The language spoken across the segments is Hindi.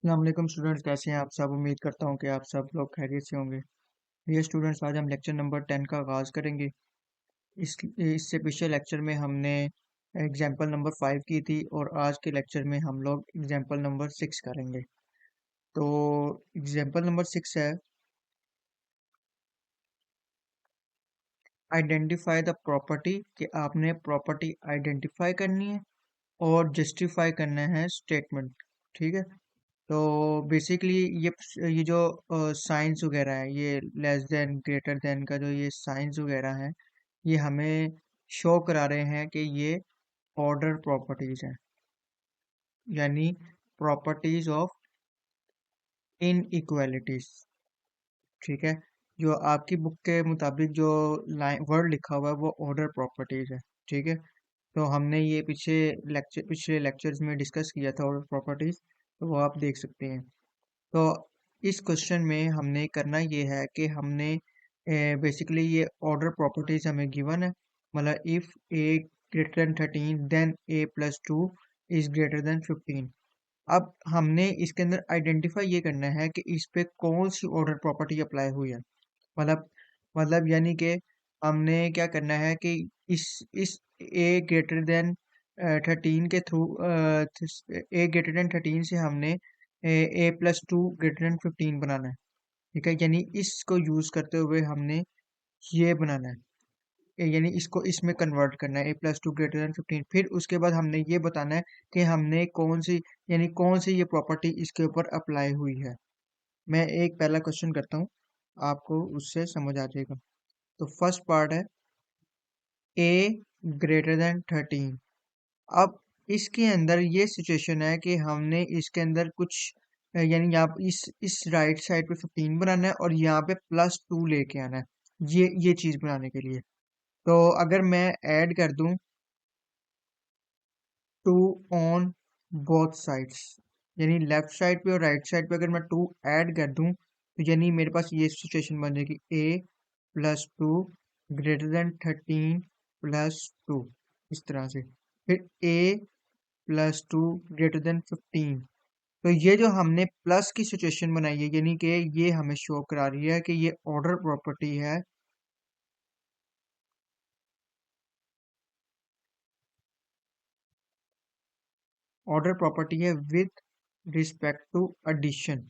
अस्सलाम स्टूडेंट्स, कैसे हैं आप सब। उम्मीद करता हूं कि आप सब लोग खैरियत से होंगे। ये स्टूडेंट्स, आज हम लेक्चर नंबर 10 का आगाज़ करेंगे। इससे पिछले लेक्चर में हमने एग्जाम्पल नंबर 5 की थी और आज के लेक्चर में हम लोग एग्जाम्पल नंबर 6 करेंगे। तो एग्जाम्पल नंबर 6 है, आइडेंटिफाई द प्रॉपर्टी, कि आपने प्रॉपर्टी आइडेंटिफाई करनी है और जस्टिफाई करना है स्टेटमेंट। ठीक है। तो बेसिकली ये जो साइंस वगैरह है, ये लेस देन ग्रेटर देन का जो ये साइंस वगैरह है, ये हमें शो करा रहे हैं कि ये ऑर्डर प्रॉपर्टीज हैं, यानी प्रॉपर्टीज ऑफ इनइक्वालिटीज। ठीक है। जो आपकी बुक के मुताबिक जो लाइन वर्ड लिखा हुआ है वो ऑर्डर प्रॉपर्टीज है। ठीक है। तो हमने ये पिछले लेक्चर्स में डिस्कस किया था ऑर्डर प्रॉपर्टीज, तो वो आप देख सकते हैं। तो इस क्वेश्चन में हमने करना ये है कि हमने बेसिकली ये ऑर्डर प्रॉपर्टीज हमें गिवन है। मतलब if a greater than 13 then a plus 2 is greater than 15। अब हमने इसके अंदर आइडेंटिफाई ये करना है कि इस पे कौन सी ऑर्डर प्रॉपर्टी अप्लाई हुई है। मतलब यानी कि हमने क्या करना है कि इस ए ग्रेटर देन 13 के थ्रू, ए ग्रेटर देन 13 से हमने ए प्लस 2 ग्रेटर देन 15 बनाना है। ठीक है। यानी इसको यूज करते हुए हमने ये बनाना है, यानी इसको इसमें कन्वर्ट करना है, ए प्लस 2 ग्रेटर देन 15। फिर उसके बाद हमने ये बताना है कि हमने कौन सी ये प्रॉपर्टी इसके ऊपर अप्लाई हुई है। मैं एक पहला क्वेश्चन करता हूँ, आपको उससे समझ आ जाएगा। तो फर्स्ट पार्ट है ए ग्रेटर देन 13। अब इसके अंदर ये सिचुएशन है कि हमने इसके अंदर कुछ यानी यहाँ पे इस राइट साइड पे 15 बनाना है और यहाँ पे +2 लेके आना है, ये चीज बनाने के लिए। तो अगर मैं ऐड कर दूं 2 ऑन बोथ साइड्स, यानी लेफ्ट साइड पे और राइट साइड पे अगर मैं 2 ऐड कर दूं, तो यानी मेरे पास ये सिचुएशन बन जाएगी ए प्लस 2 ग्रेटर देन 13 प्लस 2, इस तरह से। फिर ए प्लस 2 ग्रेटर देन 15। तो ये जो हमने प्लस की सिचुएशन बनाई है, यानी कि ये हमें शो करा रही है कि ये ऑर्डर प्रॉपर्टी है। ऑर्डर प्रॉपर्टी है विद रिस्पेक्ट टू एडिशन।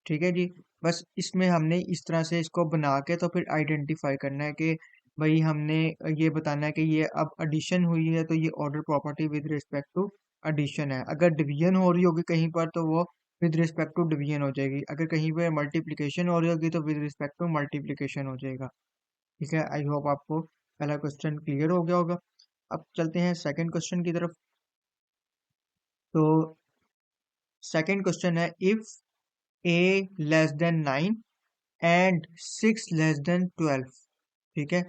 ठीक है जी। बस इसमें हमने इस तरह से इसको बना के तो फिर आइडेंटिफाई करना है कि भाई हमने ये बताना है कि ये अब एडिशन हुई है, तो ये order property with respect to addition है। अगर डिवीजन हो रही होगी कहीं पर तो वो विद रिस्पेक्ट टू डिवीजन हो जाएगी, अगर कहीं पर मल्टीप्लिकेशन हो रही होगी तो विद रिस्पेक्ट टू मल्टीप्लिकेशन हो जाएगा। ठीक है। आई होप आपको पहला क्वेश्चन क्लियर हो गया होगा। अब चलते हैं सेकंड क्वेश्चन की तरफ। तो सेकंड क्वेश्चन है, if A less than 9 and 6 less than 12। ठीक है।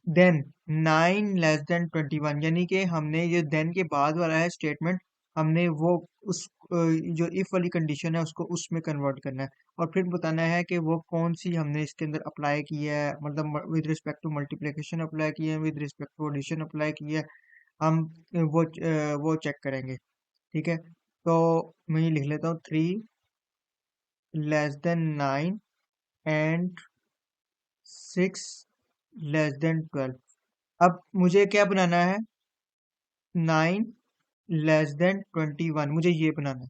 देन 9 लेस देन 21, यानी कि हमने ये देन के बाद वाला है स्टेटमेंट, हमने वो उस जो इफ वाली कंडीशन है उसको उसमें कन्वर्ट करना है और फिर बताना है कि वो कौन सी हमने इसके अंदर अप्लाई की है। मतलब with respect to multiplication apply की है, with respect to addition apply की है। हम वो चेक करेंगे। ठीक है। तो मैं ये लिख लेता हूँ, 3 less than 9 and 6 less than 12। अब मुझे क्या बनाना है, 9 लेस देन 21, मुझे ये बनाना है।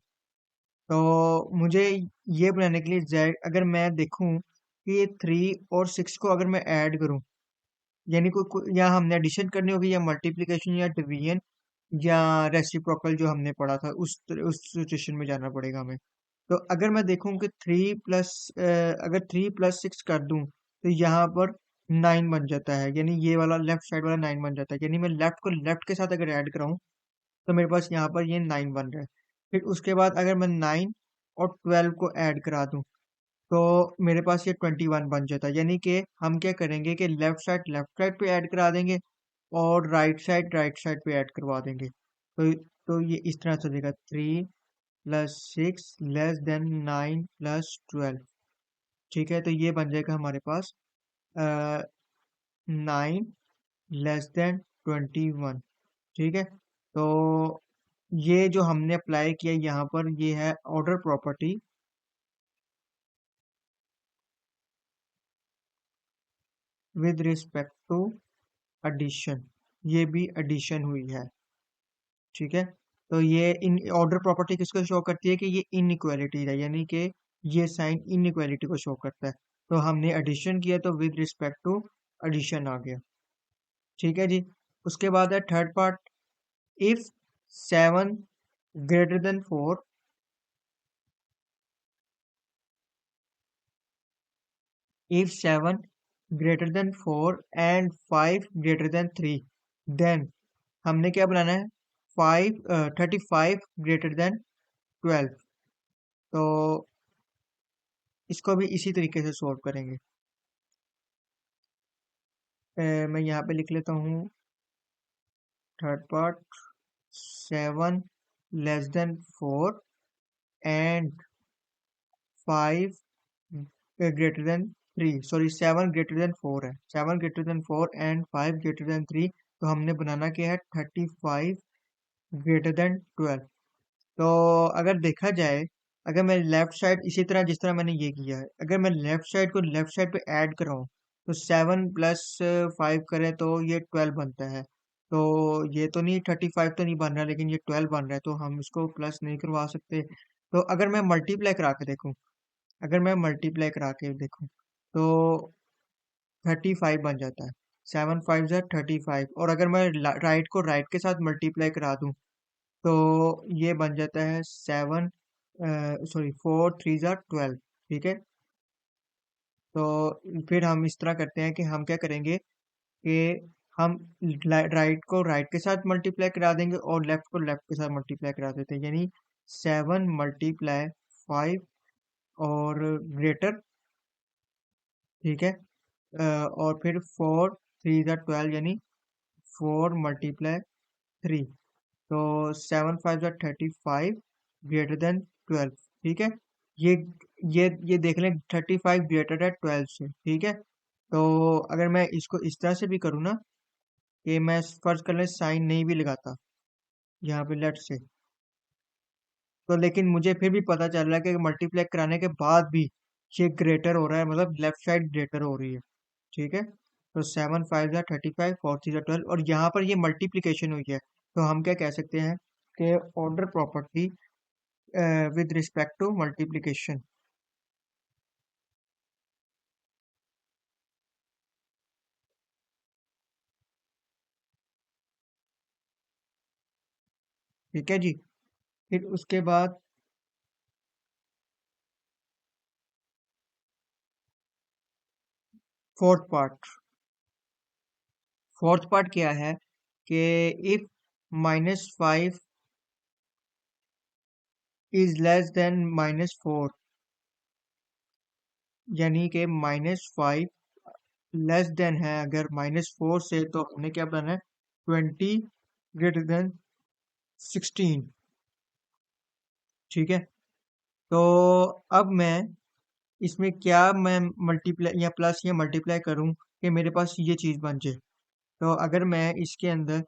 तो मुझे ये बनाने के लिए जेड, अगर मैं देखूं कि ये 3 और 6 को अगर मैं ऐड करूं, यानी या हमने एडिशन करनी होगी या मल्टीप्लिकेशन या डिवीजन या रेसिप्रोकल जो हमने पढ़ा था, उस सिचुएशन में जाना पड़ेगा हमें। तो अगर मैं देखूं कि अगर 3 + 6 कर दूं तो यहाँ पर 9 बन जाता है, यानी ये वाला लेफ्ट साइड वाला 9 बन जाता है। यानी मैं लेफ्ट को लेफ्ट के साथ अगर ऐड कराऊं तो मेरे पास यहाँ पर ये 9 बन रहा है। फिर उसके बाद अगर मैं 9 और 12 को ऐड करा दूं तो मेरे पास ये 21 बन जाता है। यानी कि हम क्या करेंगे कि लेफ्ट साइड पे ऐड करा देंगे और राइट साइड पे ऐड करवा देंगे। तो ये इस तरह चलेगा, 3 + 6 लेस देन 9 + 12। ठीक है। तो ये बन जाएगा हमारे पास 9 लेस देन 21। ठीक है। तो ये जो हमने अप्लाई किया यहाँ पर, ये है order property with respect to addition. ये भी एडिशन हुई है, ठीक है। तो ये इन ऑर्डर प्रॉपर्टी किसको शो करती है कि ये इनइक्वालिटी है, यानी कि ये साइन इनइक्वालिटी को शो करता है। तो हमने एडिशन किया तो विद रिस्पेक्ट टू एडिशन आ गया, ठीक है जी। उसके बाद है third part, if 7 greater than 4, if 7 greater than 4 and 5 greater than 3, then हमने क्या बनाना है, 35 ग्रेटर देन 12। तो इसको भी इसी तरीके से सॉल्व करेंगे। मैं यहाँ पे लिख लेता हूँ third part, 7 less than 4 and 5 greater than 3, sorry 7 greater than 4 है, 7 greater than 4 and 5 greater than 3। तो हमने बनाना क्या है, 35 ग्रेटर देन 12। तो अगर देखा जाए, अगर मैं लेफ्ट साइड इसी तरह जिस तरह मैंने ये किया है, अगर मैं लेफ्ट साइड को लेफ्ट साइड पे ऐड कराऊं तो 7 प्लस 5 करें तो ये 12 बनता है। तो ये तो नहीं, 35 तो नहीं बन रहा, लेकिन ये 12 बन रहा है, तो हम इसको प्लस नहीं करवा सकते। तो अगर मैं मल्टीप्लाई करा के देखूं, अगर मैं मल्टीप्लाई करा के देखूं तो 35 बन जाता है, 7 5 ज़ा 35। और अगर मैं राइट को राइट के साथ मल्टीप्लाई करा दूं तो ये बन जाता है 7, सॉरी 4 3 ज़ा 12, ठीक है। तो फिर हम इस तरह करते हैं कि हम क्या करेंगे कि हम राइट को राइट के साथ मल्टीप्लाई करा देंगे और लेफ्ट को लेफ्ट के साथ मल्टीप्लाई करा देते हैं, यानी 7 × 5 और ग्रेटर, ठीक है। और फिर 4 3 ज़ा 12, यानी 4 × 3। तो 7 5 ज़ा 35 ग्रेटर देन 12, ठीक है। ये ये देख लें, 35 ग्रेटर है 12 से, ठीक है। तो अगर मैं इसको इस तरह से भी करूँ ना, कि मैं फर्ज कर लें साइन नहीं भी लगाता यहाँ पे लेफ्ट से, तो लेकिन मुझे फिर भी पता चल रहा है कि मल्टीप्लाई कराने के बाद भी ये ग्रेटर हो रहा है, मतलब लेफ्ट साइड ग्रेटर हो रही है, ठीक है। तो 7 5 ज़ा 35, 4 3 ज़ा 12, और यहाँ पर ये मल्टीप्लीकेशन हुई है, तो हम क्या कह सकते हैं कि order property with respect to multiplication, ठीक है जी। फिर उसके बाद फोर्थ पार्ट, फोर्थ पार्ट क्या है कि इफ -5 इज लेस देन -4, यानी कि -5 लेस देन है अगर -4 से, तो हमने क्या बनाना है, 20 ग्रेटर देन 16, ठीक है। तो अब मैं इसमें क्या मैं मल्टीप्लाई या प्लस या मल्टीप्लाई करूं कि मेरे पास ये चीज़ बन जाए। तो अगर मैं इसके अंदर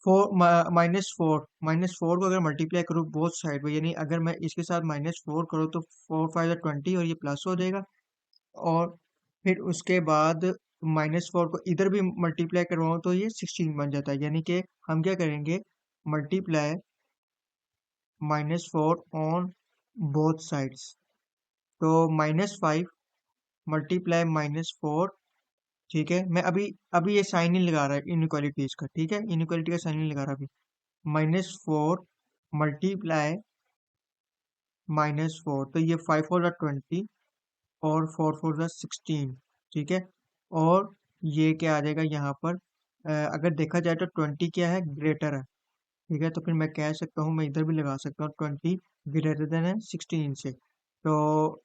-4 को अगर मल्टीप्लाई करूँ बोथ साइड में, यानी अगर मैं इसके साथ -4 करूँ तो 4 5 ज़ा 20 और ये प्लस हो जाएगा। और फिर उसके बाद -4 को इधर भी मल्टीप्लाई करवाऊँ तो ये 16 बन जाता है, यानी कि हम क्या करेंगे, मल्टीप्लाई -4 ऑन बोथ साइड्स। तो -5 मल्टीप्लाई -4, ठीक है। मैं अभी अभी ये साइन नहीं लगा रहा इनइक्वालिटीज का, ठीक है, इनइक्वालिटी का साइन नहीं लगा रहा अभी। -4 मल्टीप्लाई -4, तो ये 5 4 ज़ा 20 और 4 4 ज़ा 16, ठीक है। और ये क्या आ जाएगा यहाँ पर, अगर देखा जाए तो 20 क्या है, ग्रेटर है, ठीक है। तो फिर मैं कह सकता हूँ, मैं इधर भी लगा सकता हूँ, 20 ग्रेटर देन है 16 से। तो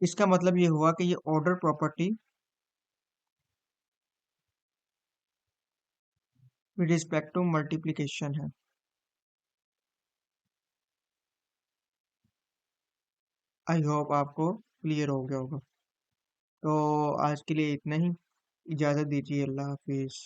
इसका मतलब ये हुआ कि ये order property with respect to multiplication है। आई होप आपको क्लियर हो गया होगा। तो आज के लिए इतना ही, इजाज़त दीजिए, अल्लाह हाफिज़।